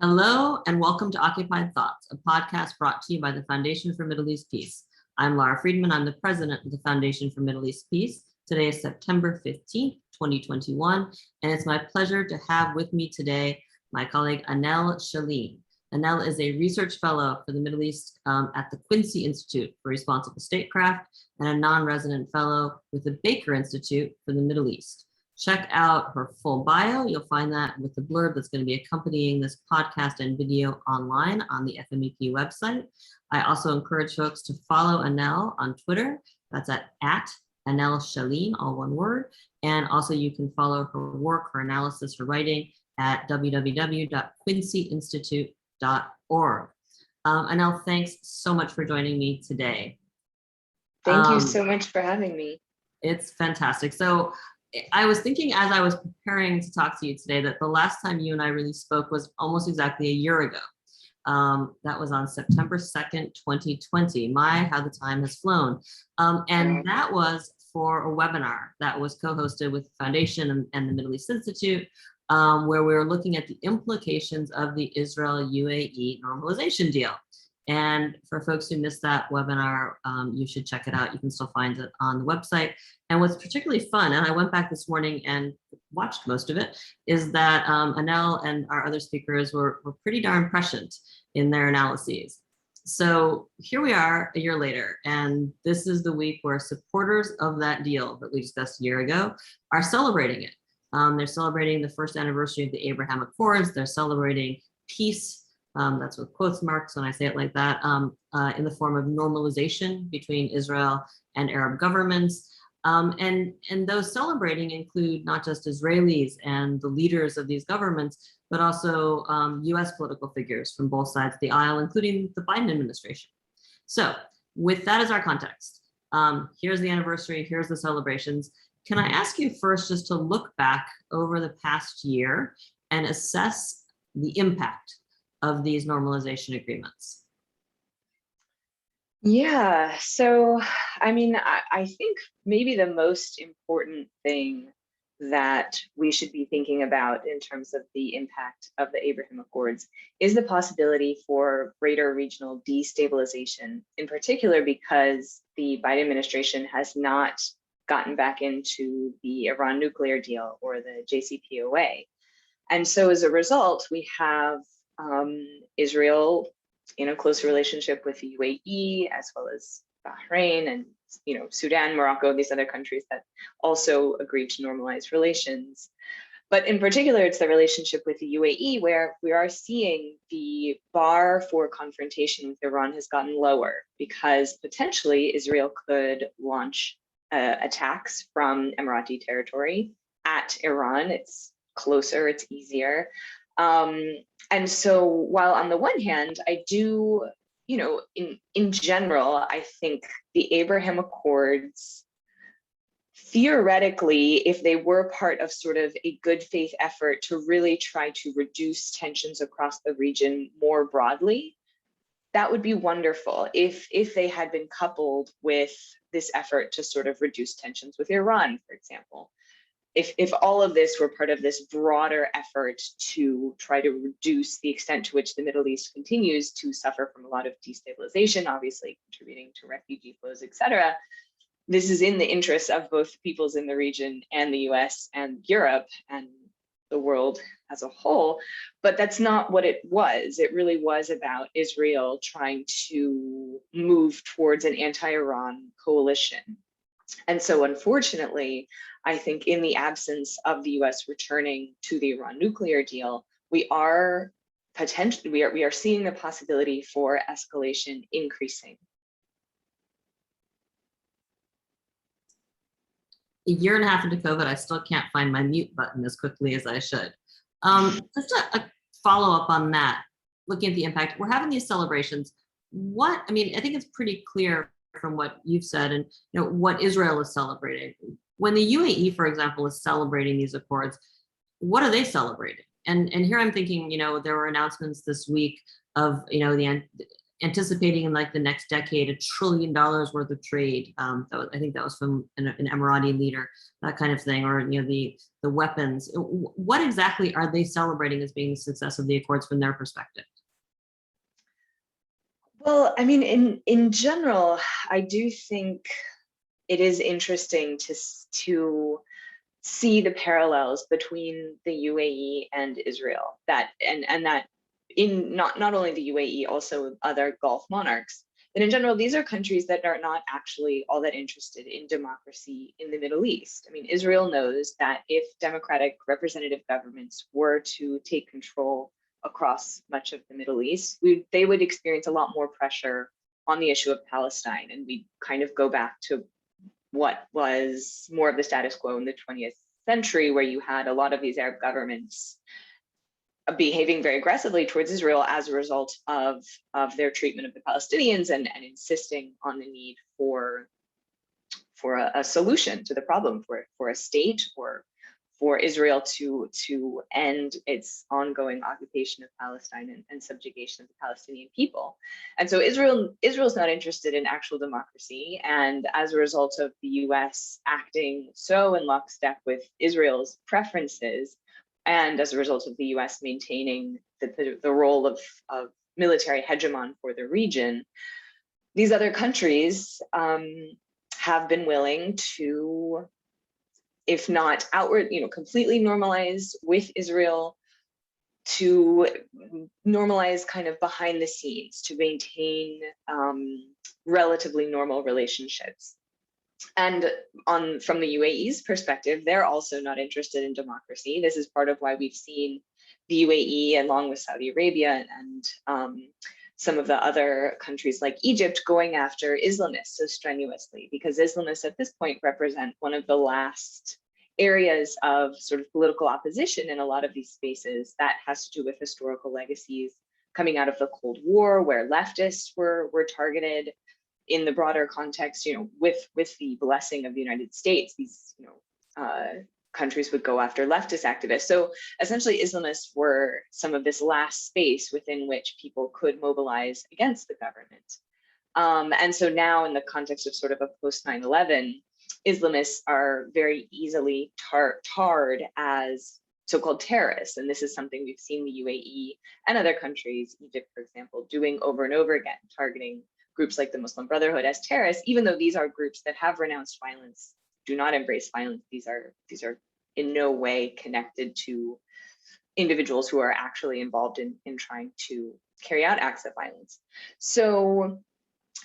Hello and welcome to Occupied Thoughts, a podcast brought to you by the Foundation for Middle East Peace. I'm Lara Friedman. I'm the president of the Foundation for Middle East Peace. Today is September 15th, 2021, and it's my pleasure to have with me today my colleague Annelle Sheline. Annelle is a research fellow for the Middle East at the Quincy Institute for Responsible Statecraft and a non-resident fellow with the Baker Institute for the Middle East. Check out her full bio. You'll find that with the blurb that's going to be accompanying this podcast and video online on the FMEP website. I also encourage folks to follow Annelle on Twitter. That's at Annelle Sheline, all one word. And also you can follow her work, her analysis, her writing at www.quincyinstitute.org. Annelle, thanks so much for joining me today. Thank you so much for having me. It's fantastic. So I was thinking as I was preparing to talk to you today that the last time you and I really spoke was almost exactly a year ago. That was on September 2nd, 2020. My, how the time has flown. And that was for a webinar that was co-hosted with the Foundation and the Middle East Institute, where we were looking at the implications of the Israel-UAE normalization deal. And for folks who missed that webinar, you should check it out. You can still find it on the website. And what's particularly fun, and I went back this morning and watched most of it, is that Annelle and our other speakers were pretty darn prescient in their analyses. So here we are a year later, and this is the week where supporters of that deal that we discussed a year ago are celebrating it. They're celebrating the first anniversary of the Abraham Accords. They're celebrating peace. That's with quotes marks when I say it like that, in the form of normalization between Israel and Arab governments. And those celebrating include not just Israelis and the leaders of these governments, but also US political figures from both sides of the aisle, including the Biden administration. So with that as our context, here's the anniversary, here's the celebrations. Can I ask you first just to look back over the past year and assess the impact of these normalization agreements? Yeah, so I mean, I think maybe the most important thing that we should be thinking about in terms of the impact of the Abraham Accords is the possibility for greater regional destabilization, in particular because the Biden administration has not gotten back into the Iran nuclear deal or the JCPOA. And so as a result, we have Israel in a close relationship with the UAE, as well as Bahrain and Sudan, Morocco, these other countries that also agreed to normalize relations. But in particular, it's the relationship with the UAE where we are seeing the bar for confrontation with Iran has gotten lower because potentially Israel could launch attacks from Emirati territory at Iran. It's closer, it's easier. And so while on the one hand, I do, in general, I think the Abraham Accords, theoretically, if they were part of sort of a good faith effort to really try to reduce tensions across the region more broadly, that would be wonderful if they had been coupled with this effort to sort of reduce tensions with Iran, for example. If all of this were part of this broader effort to try to reduce the extent to which the Middle East continues to suffer from a lot of destabilization, obviously contributing to refugee flows, et cetera, this is in the interests of both peoples in the region and the US and Europe and the world as a whole. But that's not what it was. It really was about Israel trying to move towards an anti-Iran coalition. And so unfortunately, I think in the absence of the US returning to the Iran nuclear deal, we are seeing the possibility for escalation increasing. A year and a half into COVID, I still can't find my mute button as quickly as I should. Just a follow-up on that, looking at the impact, we're having these celebrations. I think it's pretty clear from what you've said and what Israel is celebrating. When the UAE, for example, is celebrating these accords, what are they celebrating? And here I'm thinking, there were announcements this week of, the anticipating in like the next decade $1 trillion worth of trade. I think that was from an Emirati leader, that kind of thing, or the weapons. What exactly are they celebrating as being the success of the Accords from their perspective? Well, I mean, in general, I do think it is interesting to see the parallels between the UAE and Israel, that in not only the UAE, also other Gulf monarchs, that in general, these are countries that are not actually all that interested in democracy in the Middle East. I mean, Israel knows that if democratic representative governments were to take control across much of the Middle East, they would experience a lot more pressure on the issue of Palestine. And we kind of go back to what was more of the status quo in the 20th century, where you had a lot of these Arab governments behaving very aggressively towards Israel as a result of their treatment of the Palestinians and insisting on the need for a solution to the problem, for a state, or for Israel to end its ongoing occupation of Palestine and subjugation of the Palestinian people. And so Israel's not interested in actual democracy. And as a result of the US acting so in lockstep with Israel's preferences, and as a result of the US maintaining the role of military hegemon for the region, these other countries have been willing to, if not outward, completely normalize with Israel, to normalize kind of behind the scenes, to maintain relatively normal relationships. And from the UAE's perspective, they're also not interested in democracy. This is part of why we've seen the UAE, along with Saudi Arabia and some of the other countries like Egypt, going after Islamists so strenuously, because Islamists at this point represent one of the last areas of sort of political opposition in a lot of these spaces that has to do with historical legacies coming out of the Cold War, where leftists were targeted. In the broader context, with the blessing of the United States, these countries would go after leftist activists. So essentially, Islamists were some of this last space within which people could mobilize against the government. And so now, in the context of sort of a post 9/11, Islamists are very easily tarred as so-called terrorists. And this is something we've seen the UAE and other countries, Egypt, for example, doing over and over again, targeting groups like the Muslim Brotherhood as terrorists, even though these are groups that have renounced violence, do not embrace violence. These are in no way connected to individuals who are actually involved in trying to carry out acts of violence. So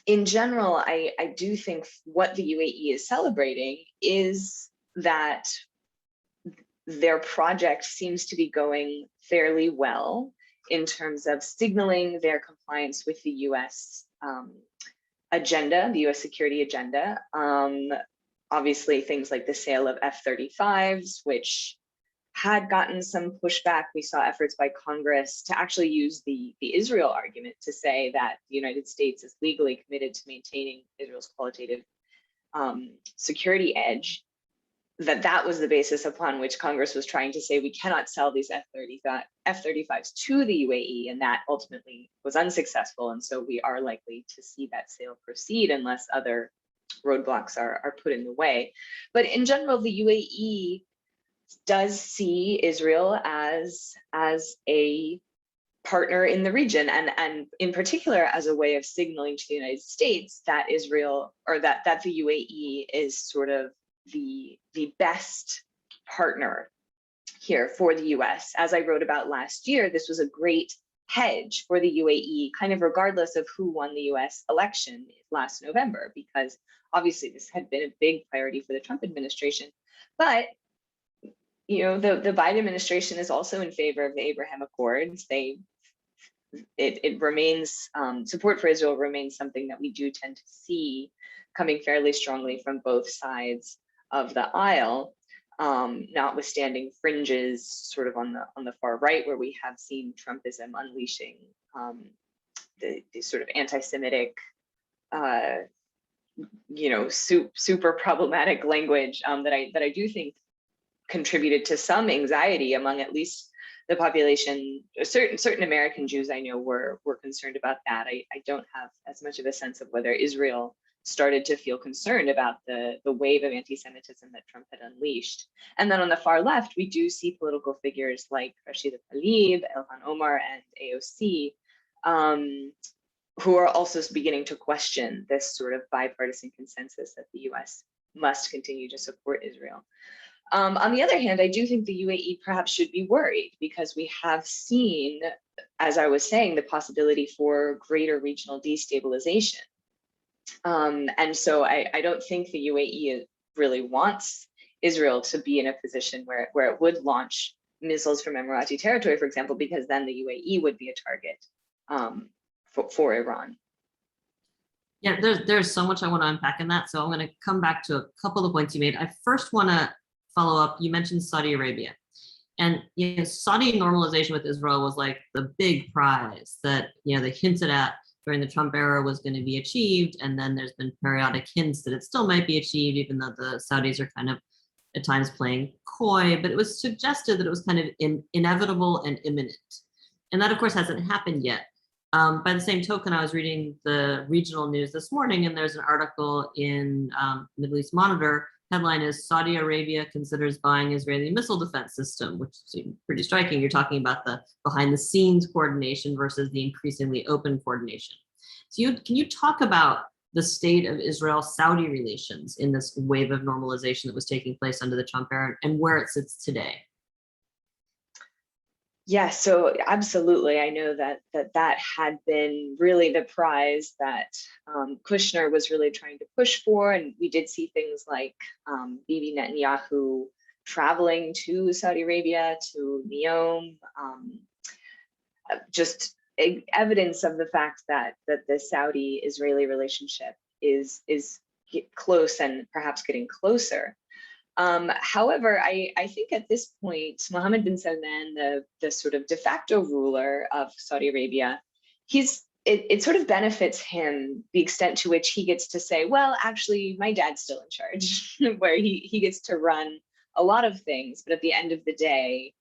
in general, I do think what the UAE is celebrating is that their project seems to be going fairly well in terms of signaling their compliance with the US agenda, the US security agenda. Obviously, things like the sale of F-35s, which had gotten some pushback. We saw efforts by Congress to actually use the Israel argument to say that the United States is legally committed to maintaining Israel's qualitative security edge, that was the basis upon which Congress was trying to say we cannot sell these F-35s to the UAE, and that ultimately was unsuccessful. And so we are likely to see that sale proceed unless other roadblocks are put in the way. But in general, the UAE does see Israel as a partner in the region, and in particular as a way of signaling to the United States that Israel, or that the UAE is sort of the best partner here for the US. As I wrote about last year, this was a great hedge for the UAE, kind of regardless of who won the US election last November, because obviously this had been a big priority for the Trump administration. But the Biden administration is also in favor of the Abraham Accords. It remains, support for Israel remains something that we do tend to see coming fairly strongly from both sides of the aisle, notwithstanding fringes sort of on the far right, where we have seen Trumpism unleashing the sort of anti-Semitic, super problematic language that I do think contributed to some anxiety among at least the population, certain American Jews I know were concerned about that. I don't have as much of a sense of whether Israel started to feel concerned about the wave of anti-Semitism that Trump had unleashed. And then on the far left, we do see political figures like Rashida Tlaib, Ilhan Omar, and AOC, who are also beginning to question this sort of bipartisan consensus that the US must continue to support Israel. On the other hand, I do think the UAE perhaps should be worried, because we have seen, as I was saying, the possibility for greater regional destabilization. And so I don't think the UAE really wants Israel to be in a position where it would launch missiles from Emirati territory, for example, because then the UAE would be a target for Iran. Yeah, there's so much I want to unpack in that. So I'm going to come back to a couple of points you made. I first want to follow up. You mentioned Saudi Arabia, and Saudi normalization with Israel was like the big prize that they hinted at during the Trump era was going to be achieved, and then there's been periodic hints that it still might be achieved, even though the Saudis are kind of at times playing coy. But it was suggested that it was kind of inevitable and imminent, and that of course hasn't happened yet. By the same token, I was reading the regional news this morning, and there's an article in Middle East Monitor. Headline is Saudi Arabia considers buying Israeli missile defense system, which seemed pretty striking. You're talking about the behind the scenes coordination versus the increasingly open coordination. So can you talk about the state of Israel-Saudi relations in this wave of normalization that was taking place under the Trump era and where it sits today? Yeah, so absolutely. I know that had been really the prize that Kushner was really trying to push for. And we did see things like Bibi Netanyahu traveling to Saudi Arabia, to Neom, just evidence of the fact that the Saudi-Israeli relationship is close and perhaps getting closer. However, I think at this point, Mohammed bin Salman, the sort of de facto ruler of Saudi Arabia, it sort of benefits him the extent to which he gets to say, well, actually, my dad's still in charge, where he gets to run a lot of things. But at the end of the day,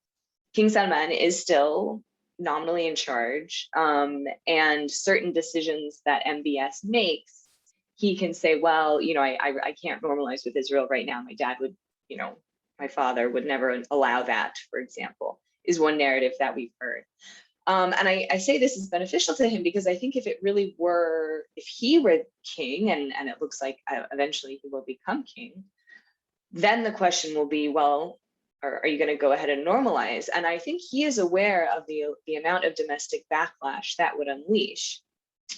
King Salman is still nominally in charge, and certain decisions that MBS makes, he can say, well, I can't normalize with Israel right now. My dad would, my father would never allow that, for example, is one narrative that we've heard. And I say this is beneficial to him because I think if he were king, and it looks like eventually he will become king, then the question will be, well, are you going to go ahead and normalize? And I think he is aware of the amount of domestic backlash that would unleash.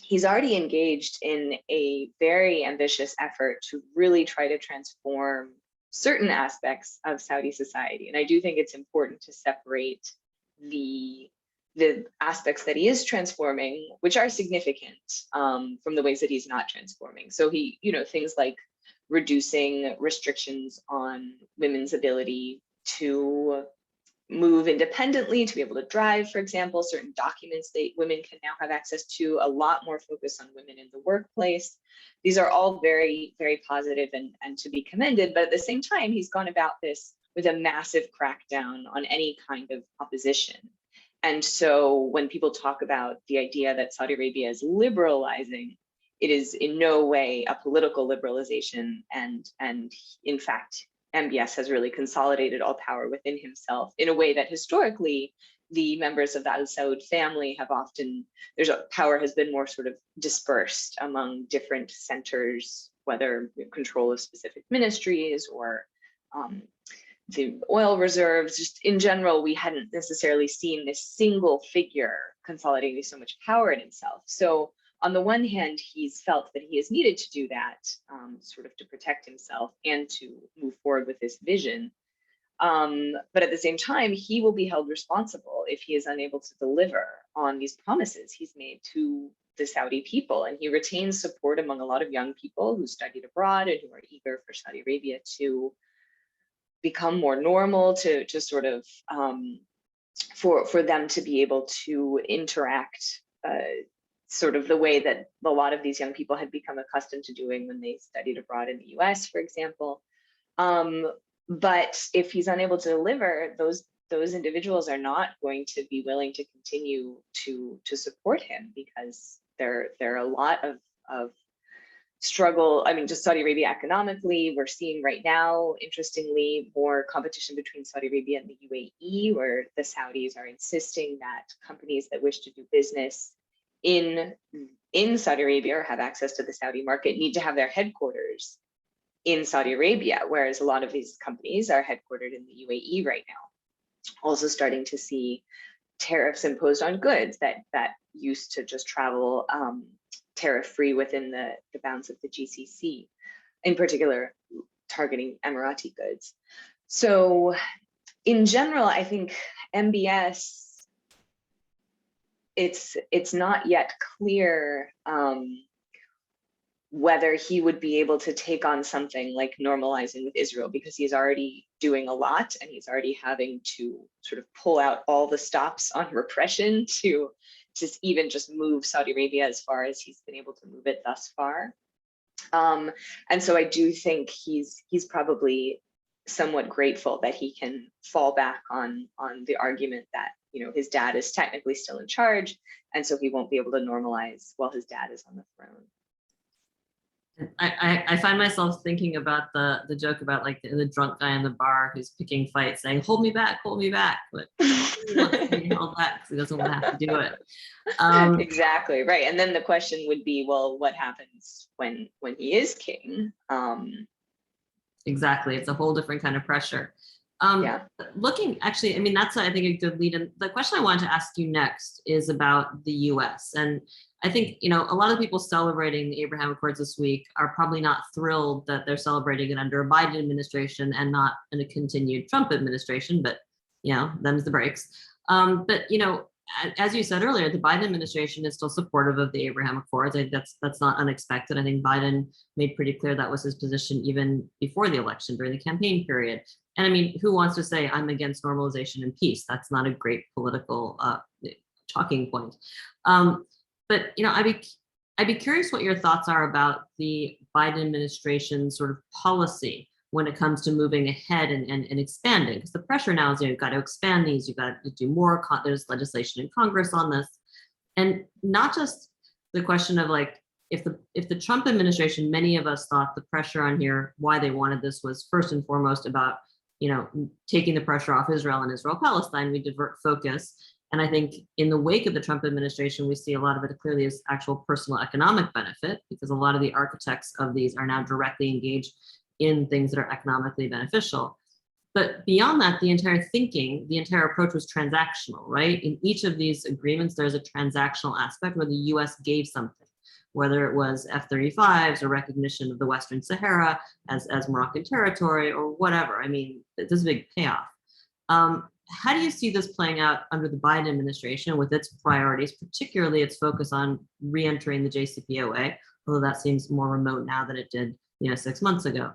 He's already engaged in a very ambitious effort to really try to transform certain aspects of Saudi society. And I do think it's important to separate the aspects that he is transforming, which are significant, from the ways that he's not transforming. So things like reducing restrictions on women's ability to move independently, to be able to drive, for example, certain documents that women can now have access to, a lot more focus on women in the workplace. These are all very, very positive and to be commended. But at the same time, he's gone about this with a massive crackdown on any kind of opposition. And so when people talk about the idea that Saudi Arabia is liberalizing, it is in no way a political liberalization. And in fact, MBS has really consolidated all power within himself in a way that historically the members of the Al Saud family have often, power has been more sort of dispersed among different centers, whether control of specific ministries or the oil reserves. Just in general, we hadn't necessarily seen this single figure consolidating so much power in himself. So on the one hand, he's felt that he has needed to do that sort of to protect himself and to move forward with this vision. But at the same time, he will be held responsible if he is unable to deliver on these promises he's made to the Saudi people. And he retains support among a lot of young people who studied abroad and who are eager for Saudi Arabia to become more normal, to sort of, for them to be able to interact sort of the way that a lot of these young people had become accustomed to doing when they studied abroad in the US, for example. But if he's unable to deliver, those those individuals are not going to be willing to continue to support him, because there are a lot of struggle. I mean, just Saudi Arabia economically, we're seeing right now, interestingly, more competition between Saudi Arabia and the UAE, where the Saudis are insisting that companies that wish to do business in Saudi Arabia or have access to the Saudi market need to have their headquarters in Saudi Arabia, whereas a lot of these companies are headquartered in the UAE right now. Also starting to see tariffs imposed on goods that used to just travel tariff-free within the bounds of the GCC, in particular targeting Emirati goods. So in general, I think MBS, it's not yet clear whether he would be able to take on something like normalizing with Israel, because he's already doing a lot and he's already having to sort of pull out all the stops on repression to even just move Saudi Arabia as far as he's been able to move it thus far. And so I do think he's probably somewhat grateful that he can fall back on the argument that, you know, his dad is technically still in charge, and so he won't be able to normalize while his dad is on the throne. I find myself thinking about the joke about like the drunk guy in the bar who's picking fights, saying, hold me back, but he wants to be held back because he doesn't want to have to do it. Exactly, right. And then the question would be, well, what happens when he is king? Exactly, it's a whole different kind of pressure. Yeah. Looking, actually, I mean, that's, I think, a good lead. And the question I wanted to ask you next is about the US. And I think, you know, a lot of people celebrating the Abraham Accords this week are probably not thrilled that they're celebrating it under a Biden administration and not in a continued Trump administration, but, you know, them's the breaks. But, you know, as you said earlier, the Biden administration is still supportive of the Abraham Accords. I think that's not unexpected. I think Biden made pretty clear that was his position even before the election, during the campaign period. And I mean, who wants to say I'm against normalization and peace? That's not a great political talking point. But you know, I'd be curious what your thoughts are about the Biden administration's sort of policy when it comes to moving ahead and expanding, because the pressure now is, you know, you've got to expand these, you've got to do more. There's legislation in Congress on this, and not just the question of like, if the Trump administration, many of us thought the pressure on here, why they wanted this was first and foremost about, you know, taking the pressure off Israel and Israel-Palestine. We divert focus. And I think in the wake of the Trump administration, we see a lot of it clearly as actual personal economic benefit, because a lot of the architects of these are now directly engaged in things that are economically beneficial. But beyond that, the entire thinking, the entire approach was transactional, right? In each of these agreements, there's a transactional aspect where the US gave something, whether it was F-35s or recognition of the Western Sahara as Moroccan territory or whatever. I mean, this is a big payoff. How do you see this playing out under the Biden administration with its priorities, particularly its focus on re-entering the JCPOA, although that seems more remote now than it did, you know, 6 months ago?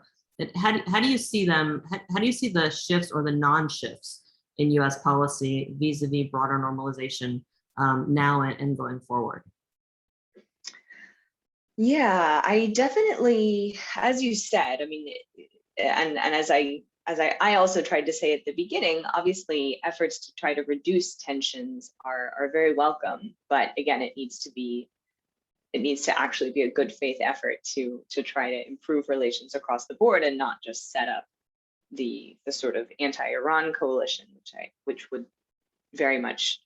How do you see them? How do you see the shifts or the non-shifts in U.S. policy vis-a-vis broader normalization now and going forward? Yeah, I definitely, as you said, I mean, and as I also tried to say at the beginning, obviously efforts to try to reduce tensions are very welcome, but again, it needs to actually be a good faith effort to try to improve relations across the board and not just set up the sort of anti-Iran coalition, which would very much,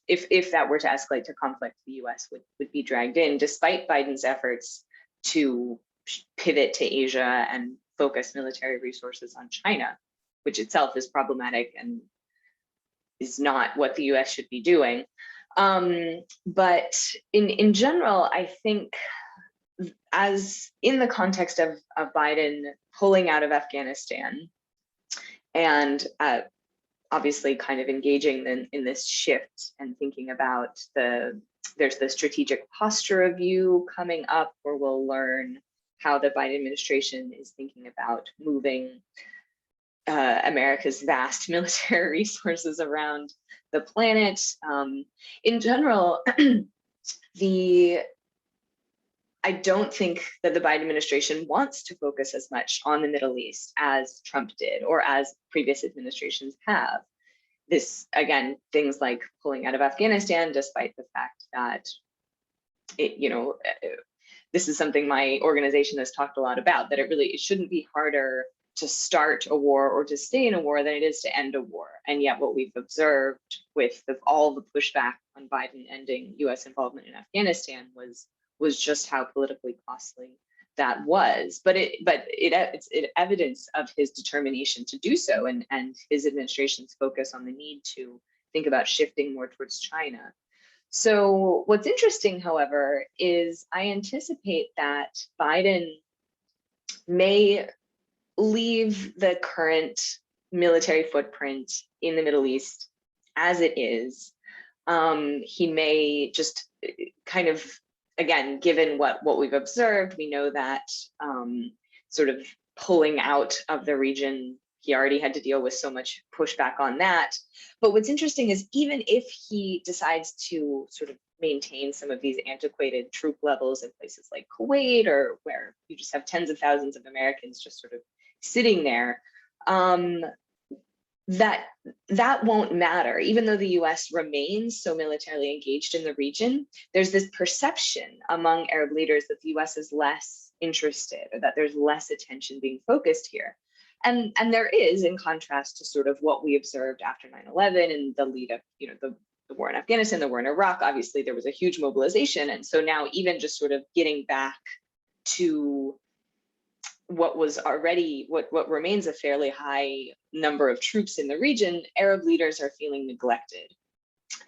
if that were to escalate to conflict, the US would be dragged in, despite Biden's efforts to pivot to Asia and focus military resources on China, which itself is problematic and is not what the US should be doing. But in general, I think, as in the context of Biden pulling out of Afghanistan and obviously kind of engaging in this shift and thinking about there's the strategic posture review coming up, where we'll learn how the Biden administration is thinking about moving America's vast military resources around the planet. In general, I don't think that the Biden administration wants to focus as much on the Middle East as Trump did, or as previous administrations have. this, again, things like pulling out of Afghanistan, despite the fact that it, this is something my organization has talked a lot about, that it shouldn't be harder to start a war or to stay in a war than it is to end a war. And yet what we've observed with all the pushback on Biden ending US involvement in Afghanistan was just how politically costly that was. But it's evidence of his determination to do so, and his administration's focus on the need to think about shifting more towards China. So what's interesting, however, is I anticipate that Biden may leave the current military footprint in the Middle East as it is. He may just kind of, again, given what we've observed, we know that sort of pulling out of the region, he already had to deal with so much pushback on that. But what's interesting is, even if he decides to sort of maintain some of these antiquated troop levels in places like Kuwait, or where you just have tens of thousands of Americans just sort of sitting there, that won't matter. Even though the US remains so militarily engaged in the region, there's this perception among Arab leaders that the US is less interested, or that there's less attention being focused here. And there is, in contrast to sort of what we observed after 9/11 and the lead up, the war in Afghanistan, the war in Iraq. Obviously, there was a huge mobilization. And so now, even just sort of getting back to what was already, what remains a fairly high number of troops in the region, Arab leaders are feeling neglected.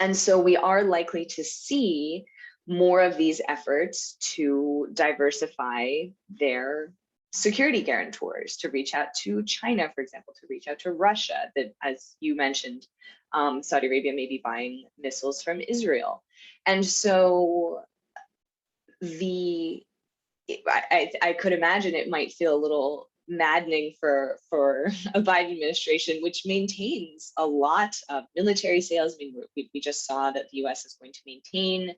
And so we are likely to see more of these efforts to diversify their security guarantors, to reach out to China, for example, to reach out to Russia, that, as you mentioned, Saudi Arabia may be buying missiles from Israel. And so I could imagine it might feel a little maddening for a Biden administration, which maintains a lot of military sales. I mean, we just saw that the US is going to maintain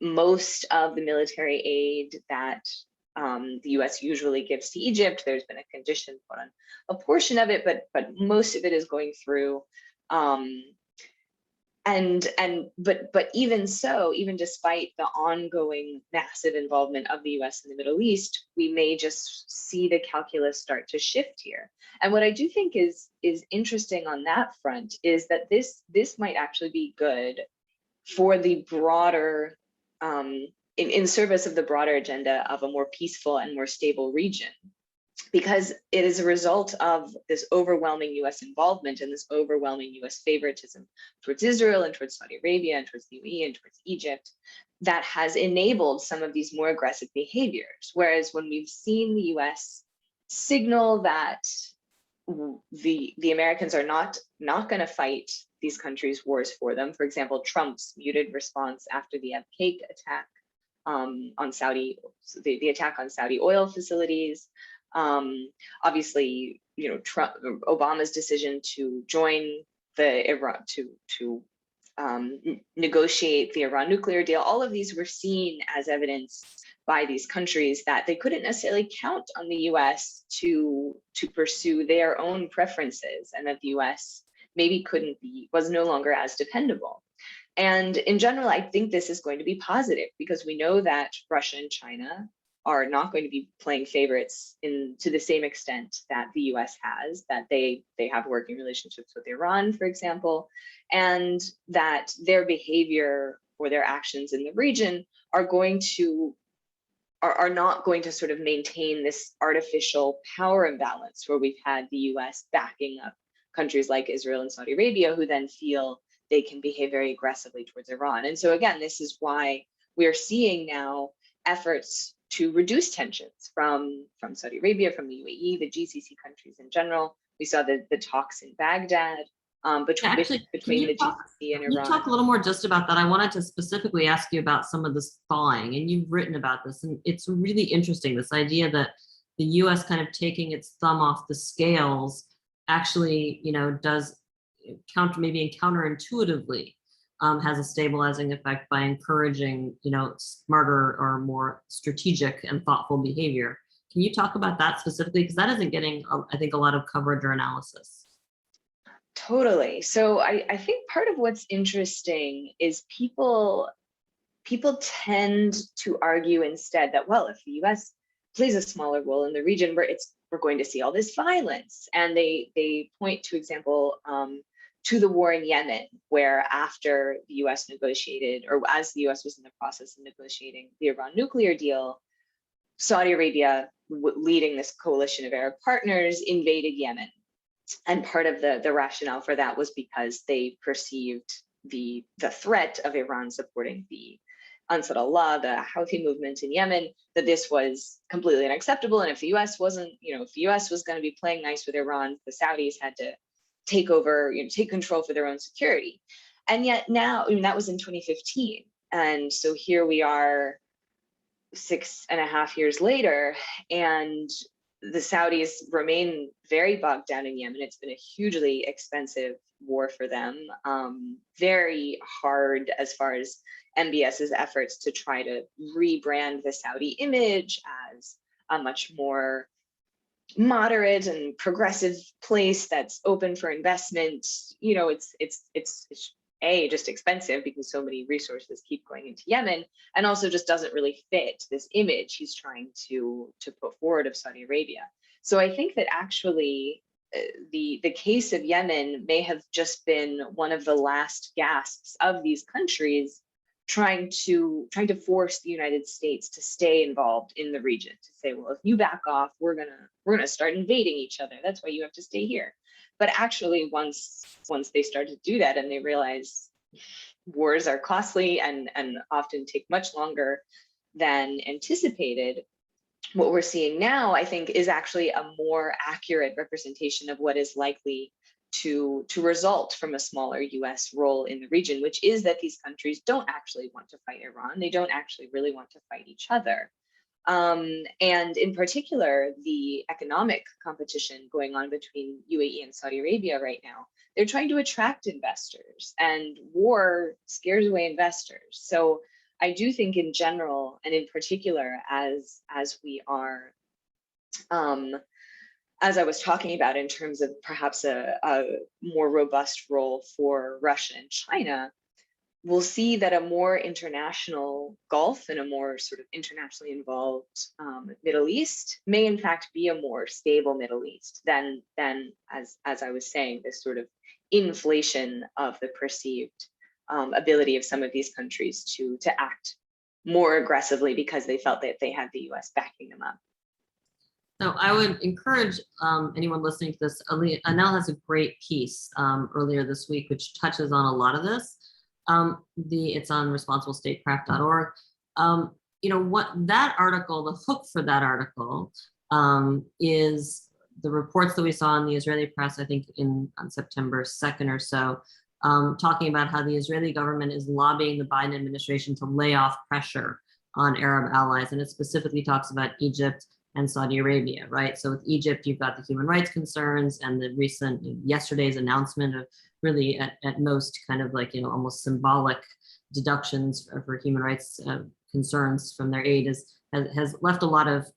most of the military aid that the US usually gives to Egypt. There's been a condition put on a portion of it, but most of it is going through. But even so, even despite the ongoing massive involvement of the US in the Middle East, we may just see the calculus start to shift here. And what I do think is interesting on that front is that this might actually be good for the broader, in service of the broader agenda of a more peaceful and more stable region, because it is a result of this overwhelming US involvement and this overwhelming US favoritism towards Israel and towards Saudi Arabia and towards the UAE and towards Egypt that has enabled some of these more aggressive behaviors. Whereas when we've seen the US signal that the Americans are not going to fight these countries' wars for them, for example, Trump's muted response after the Abqaiq attack on Saudi, the attack on Saudi oil facilities. Obviously, Obama's decision to join the Iran, to negotiate the Iran nuclear deal, all of these were seen as evidence by these countries that they couldn't necessarily count on the US to pursue their own preferences, and that the US maybe was no longer as dependable. And in general, I think this is going to be positive, because we know that Russia and China are not going to be playing favorites to the same extent that the US has, that they have working relationships with Iran, for example, and that their behavior or their actions in the region are not going to sort of maintain this artificial power imbalance where we've had the US backing up countries like Israel and Saudi Arabia, who then feel they can behave very aggressively towards Iran. And so again, this is why we are seeing now efforts to reduce tensions from Saudi Arabia, from the UAE, the GCC countries in general. We saw the talks in Baghdad between the GCC and Iran. Can you talk a little more just about that? I wanted to specifically ask you about some of this thawing, and you've written about this, and it's really interesting, this idea that the US kind of taking its thumb off the scales actually, does counterintuitively has a stabilizing effect by encouraging, smarter or more strategic and thoughtful behavior. Can you talk about that specifically? Because that isn't getting, I think, a lot of coverage or analysis. Totally. So I think part of what's interesting is people tend to argue instead that, well, if the US plays a smaller role in the region, we're going to see all this violence. And they point to example to the war in Yemen, where after the US negotiated, or as the US was in the process of negotiating the Iran nuclear deal, Saudi Arabia, leading this coalition of Arab partners, invaded Yemen. And part of the rationale for that was because they perceived the threat of Iran supporting the Ansar Allah, the Houthi movement in Yemen, that this was completely unacceptable. And if the US wasn't, if the US was going to be playing nice with Iran, the Saudis had to take over, take control for their own security. And yet now, that was in 2015. And so here we are 6.5 years later, and the Saudis remain very bogged down in Yemen. It's been a hugely expensive war for them, very hard as far as MBS's efforts to try to rebrand the Saudi image as a much more moderate and progressive place that's open for investment. It's just expensive because so many resources keep going into Yemen, and also just doesn't really fit this image he's trying to put forward of Saudi Arabia. So I think that actually the case of Yemen may have just been one of the last gasps of these countries trying to force the United States to stay involved in the region, to say, well, if you back off, we're gonna start invading each other. That's why you have to stay here. But actually, once they start to do that and they realize wars are costly and often take much longer than anticipated, what we're seeing now, I think, is actually a more accurate representation of what is likely to result from a smaller US role in the region, which is that these countries don't actually want to fight Iran. They don't actually really want to fight each other. And in particular, the economic competition going on between UAE and Saudi Arabia right now, they're trying to attract investors, and war scares away investors. So I do think in general, and in particular, as we are, as I was talking about in terms of perhaps a more robust role for Russia and China, we'll see that a more international Gulf and a more sort of internationally involved Middle East may in fact be a more stable Middle East than as I was saying, this sort of inflation of the perceived ability of some of these countries to act more aggressively because they felt that they had the US backing them up. So I would encourage anyone listening to this. Annelle has a great piece earlier this week, which touches on a lot of this. It's on responsiblestatecraft.org. What that article, the hook for that article, is the reports that we saw in the Israeli press, I think on September 2nd or so, talking about how the Israeli government is lobbying the Biden administration to lay off pressure on Arab allies. And it specifically talks about Egypt and Saudi Arabia, right? So with Egypt, you've got the human rights concerns and the yesterday's announcement of really at most kind of like, almost symbolic deductions for human rights concerns from their aid has left a lot of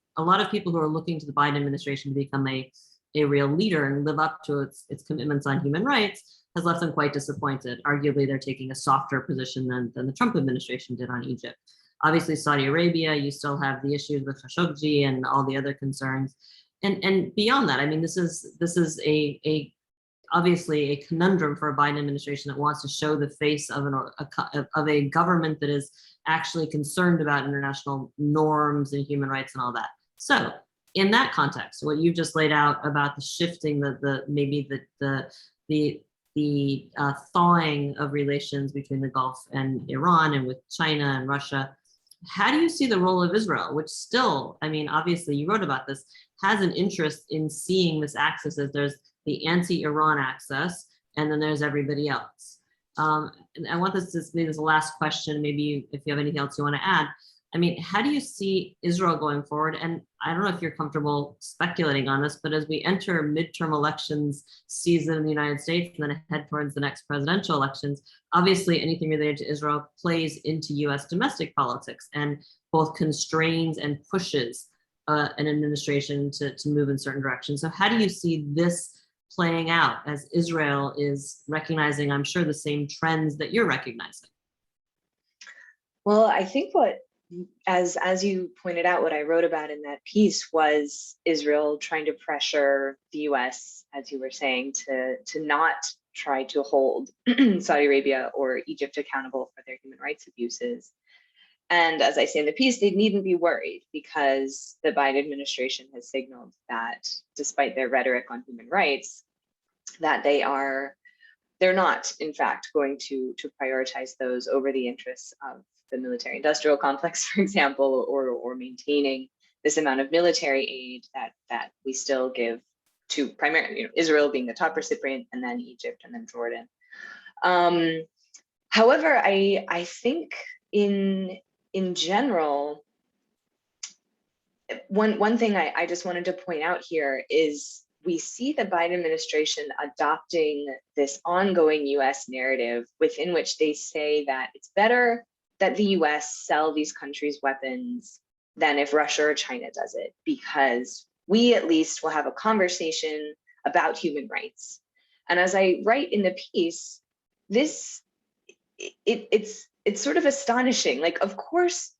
people who are looking to the Biden administration to become a real leader and live up to its commitments on human rights, has left them quite disappointed. Arguably, they're taking a softer position than the Trump administration did on Egypt. Obviously, Saudi Arabia, you still have the issues with Khashoggi and all the other concerns. And beyond that, I mean, this is obviously a conundrum for a Biden administration that wants to show the face of a government that is actually concerned about international norms and human rights and all that. So in that context, what you just laid out about the shifting, the thawing of relations between the Gulf and Iran and with China and Russia, how do you see the role of Israel, which still, I mean, obviously you wrote about this, has an interest in seeing this axis as there's the anti-Iran axis, and then there's everybody else. And I want this to be the last question, maybe if you have anything else you want to add. I mean, how do you see Israel going forward? And I don't know if you're comfortable speculating on this, but as we enter midterm elections season in the United States and then head towards the next presidential elections, obviously anything related to Israel plays into US domestic politics and both constrains and pushes an administration to move in certain directions. So how do you see this playing out as Israel is recognizing, I'm sure, the same trends that you're recognizing? Well, I think as you pointed out, what I wrote about in that piece was Israel trying to pressure the US, as you were saying, to not try to hold Saudi Arabia or Egypt accountable for their human rights abuses. And as I say in the piece, they needn't be worried, because the Biden administration has signaled that despite their rhetoric on human rights, that they're not, in fact, going to prioritize those over the interests of the military industrial complex, for example, or maintaining this amount of military aid that we still give to primarily, Israel being the top recipient, and then Egypt, and then Jordan. However, I think in general, one thing I just wanted to point out here is we see the Biden administration adopting this ongoing US narrative within which they say that it's better that the US sell these countries weapons than if Russia or China does it, because we at least will have a conversation about human rights. And as I write in the piece, it's sort of astonishing. Like, of course,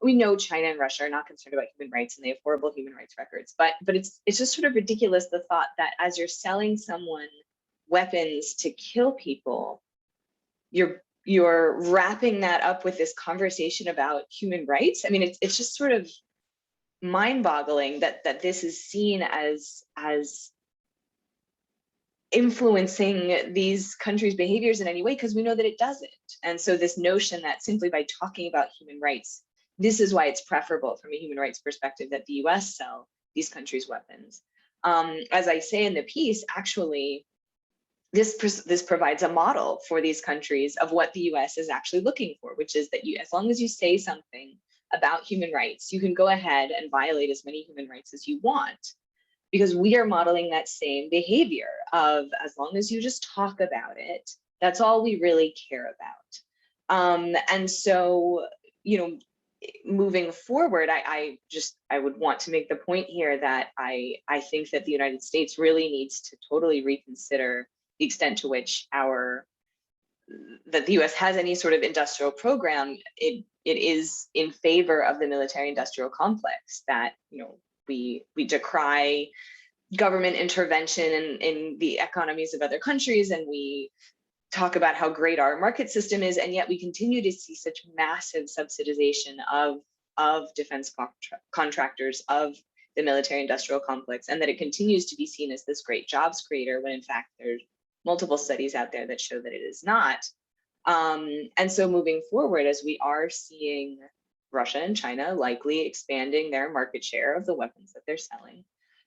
we know China and Russia are not concerned about human rights, and they have horrible human rights records. But it's just sort of ridiculous, the thought that as you're selling someone weapons to kill people, you're wrapping that up with this conversation about human rights. I mean, it's just sort of mind-boggling that this is seen as influencing these countries' behaviors in any way, because we know that it doesn't. And so this notion that simply by talking about human rights, this is why it's preferable from a human rights perspective that the US sell these countries weapons. As I say in the piece, actually, this provides a model for these countries of what the US is actually looking for, which is that as long as you say something about human rights, you can go ahead and violate as many human rights as you want, because we are modeling that same behavior of, as long as you just talk about it, that's all we really care about. And so, moving forward, I would want to make the point here that I think that the United States really needs to totally reconsider the extent to which that the US has any sort of industrial program. It is in favor of the military industrial complex, that we decry government intervention in the economies of other countries, and we talk about how great our market system is, and yet we continue to see such massive subsidization of defense contractors, of the military industrial complex, and that it continues to be seen as this great jobs creator, when in fact there's multiple studies out there that show that it is not. And so moving forward, as we are seeing Russia and China likely expanding their market share of the weapons that they're selling,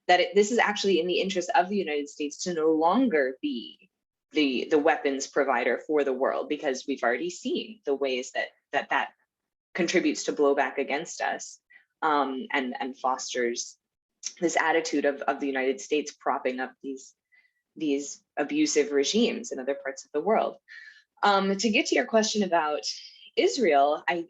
that this is actually in the interest of the United States to no longer be the weapons provider for the world, because we've already seen the ways that contributes to blowback against us, and fosters this attitude of the United States propping up these abusive regimes in other parts of the world. To get to your question about Israel, I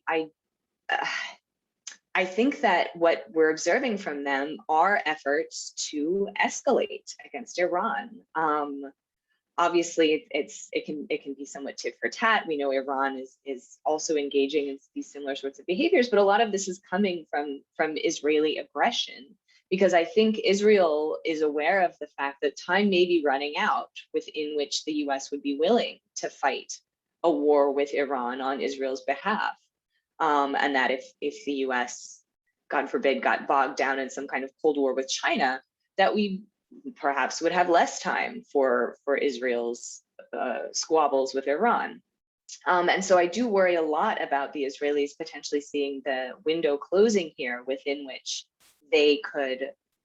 think that what we're observing from them are efforts to escalate against Iran. Obviously, it can be somewhat tit for tat. We know Iran is also engaging in these similar sorts of behaviors, but a lot of this is coming from Israeli aggression, because I think Israel is aware of the fact that time may be running out within which the US would be willing to fight a war with Iran on Israel's behalf. And that if the US, God forbid, got bogged down in some kind of Cold War with China, that we perhaps would have less time for Israel's squabbles with Iran. And so I do worry a lot about the Israelis potentially seeing the window closing here within which they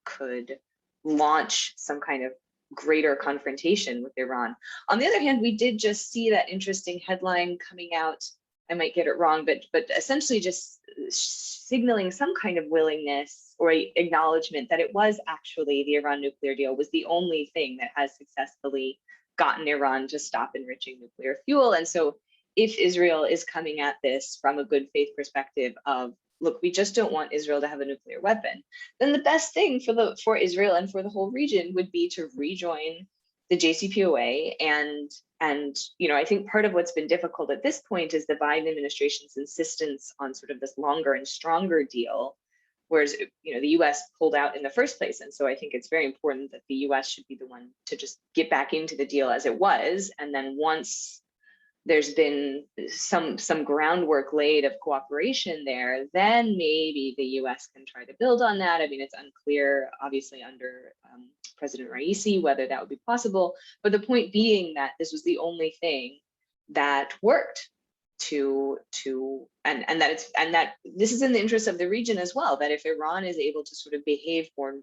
could launch some kind of greater confrontation with Iran. On the other hand, we did just see that interesting headline coming out, I might get it wrong, but essentially just signaling some kind of willingness or acknowledgement that it was actually the Iran nuclear deal was the only thing that has successfully gotten Iran to stop enriching nuclear fuel. And so if Israel is coming at this from a good faith perspective of look, we just don't want Israel to have a nuclear weapon, then the best thing for Israel and for the whole region would be to rejoin the JCPOA. And I think part of what's been difficult at this point is the Biden administration's insistence on sort of this longer and stronger deal, whereas the US pulled out in the first place. And so I think it's very important that the US should be the one to just get back into the deal as it was. And then once there's been some groundwork laid of cooperation there, then maybe the US can try to build on that. I mean, it's unclear, obviously, under President Raisi, whether that would be possible. But the point being that this was the only thing that worked and that this is in the interest of the region as well, that if Iran is able to sort of behave more,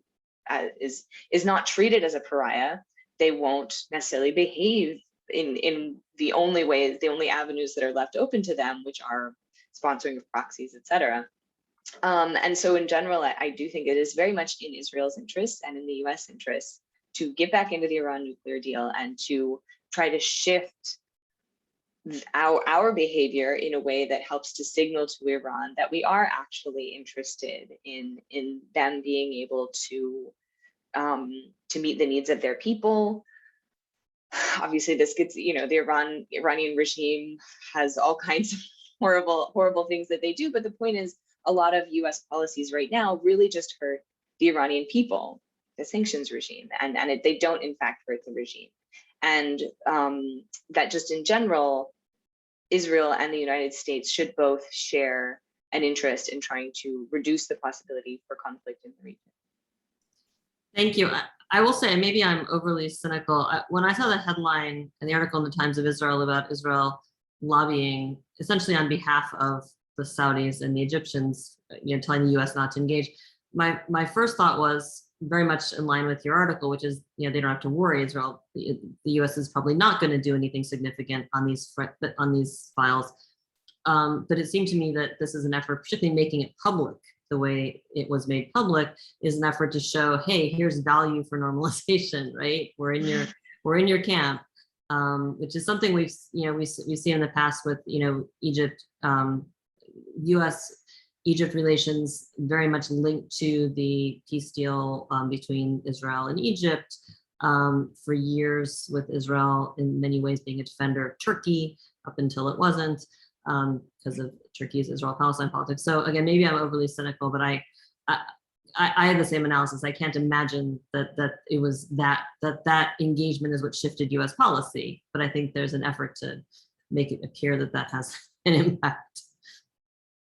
is not treated as a pariah, they won't necessarily behave in the only ways, the only avenues that are left open to them, which are sponsoring of proxies, et cetera. And so in general, I do think it is very much in Israel's interest and in the US interest to get back into the Iran nuclear deal and to try to shift our behavior in a way that helps to signal to Iran that we are actually interested in them being able to meet the needs of their people. Obviously, this gets, the Iranian regime has all kinds of horrible things that they do. But the point is, a lot of US policies right now really just hurt the Iranian people, the sanctions regime, and they don't in fact hurt the regime. And that just in general, Israel and the United States should both share an interest in trying to reduce the possibility for conflict in the region. Thank you. I will say, maybe I'm overly cynical. When I saw the headline in the article in the Times of Israel about Israel lobbying essentially on behalf of the Saudis and the Egyptians, telling the US not to engage, my first thought was very much in line with your article, which is, they don't have to worry. Israel, the US is probably not going to do anything significant on these files. But it seemed to me that this is an effort, particularly making it public the way it was made public, is an effort to show, hey, here's value for normalization, right? We're in your camp, which is something we've seen in the past with Egypt, US-Egypt relations very much linked to the peace deal between Israel and Egypt for years, with Israel in many ways being a defender of Turkey up until it wasn't, because of Turkey's Israel-Palestine politics. So again, maybe I'm overly cynical, but I had the same analysis. I can't imagine that it was that engagement is what shifted US policy, but I think there's an effort to make it appear that has an impact.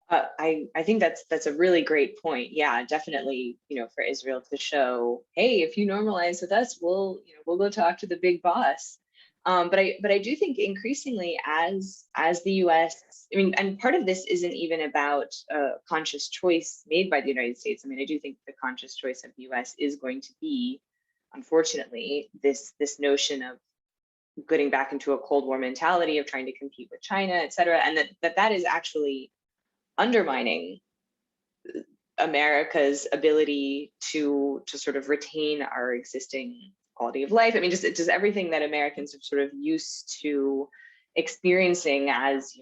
I think that's a really great point. Yeah, definitely, for Israel to show, hey, if you normalize with us, we'll go talk to the big boss. But I do think increasingly as the US, and part of this isn't even about a conscious choice made by the United States. I do think the conscious choice of the US is going to be, unfortunately, this notion of getting back into a Cold War mentality of trying to compete with China, et cetera, and that is actually undermining America's ability to sort of retain our existing quality of life. Just everything that Americans are sort of used to experiencing as,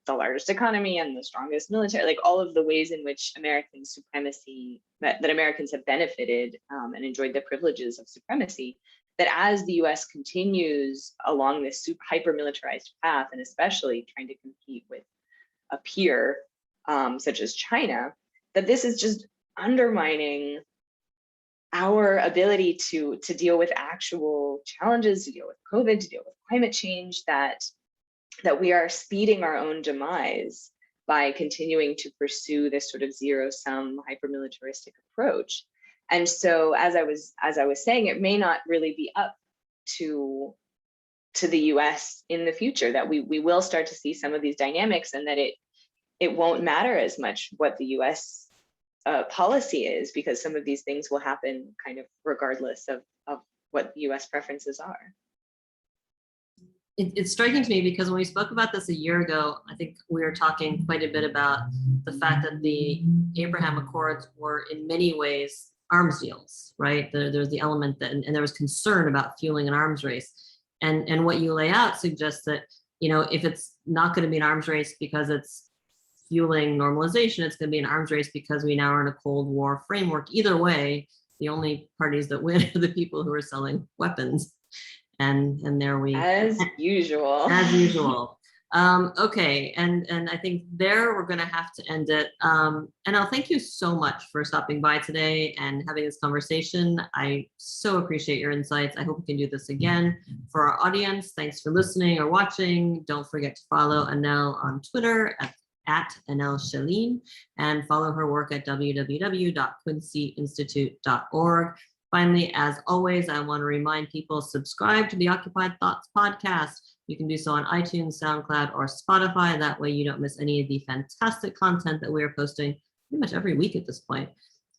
the largest economy and the strongest military, like all of the ways in which American supremacy, that Americans have benefited and enjoyed the privileges of supremacy, that as the US continues along this hyper-militarized path, and especially trying to compete with a peer such as China, that this is just undermining our ability to deal with actual challenges, to deal with COVID, to deal with climate change, that we are speeding our own demise by continuing to pursue this sort of zero-sum hyper-militaristic approach. And so, as I was saying, it may not really be up to the US in the future, that we will start to see some of these dynamics, and that it won't matter as much what the US policy is, because some of these things will happen kind of regardless of what US preferences are. It's striking to me because when we spoke about this a year ago, I think we were talking quite a bit about the fact that the Abraham Accords were in many ways arms deals, right? There's the element that, and there was concern about fueling an arms race. And what you lay out suggests that, if it's not going to be an arms race because it's fueling normalization. It's going to be an arms race because we now are in a Cold War framework. Either way, the only parties that win are the people who are selling weapons. And there we, as usual. As usual. Okay, and I think there we're going to have to end it. Annelle, thank you so much for stopping by today and having this conversation. I so appreciate your insights. I hope we can do this again. For our audience, thanks for listening or watching. Don't forget to follow Annelle on Twitter at Annelle Sheline, and follow her work at www.quincyinstitute.org. Finally, as always, I want to remind people, subscribe to the Occupied Thoughts podcast. You can do so on iTunes, SoundCloud, or Spotify. That way you don't miss any of the fantastic content that we are posting pretty much every week at this point.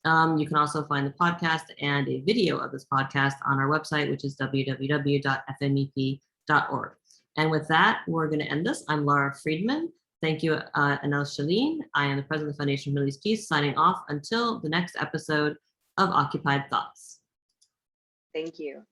You can also find the podcast and a video of this podcast on our website, which is www.fmep.org. And with that, we're going to end this. I'm Lara Friedman. Thank you, Annelle Sheline. I am the president of the Foundation for Middle East Peace, signing off until the next episode of Occupied Thoughts. Thank you.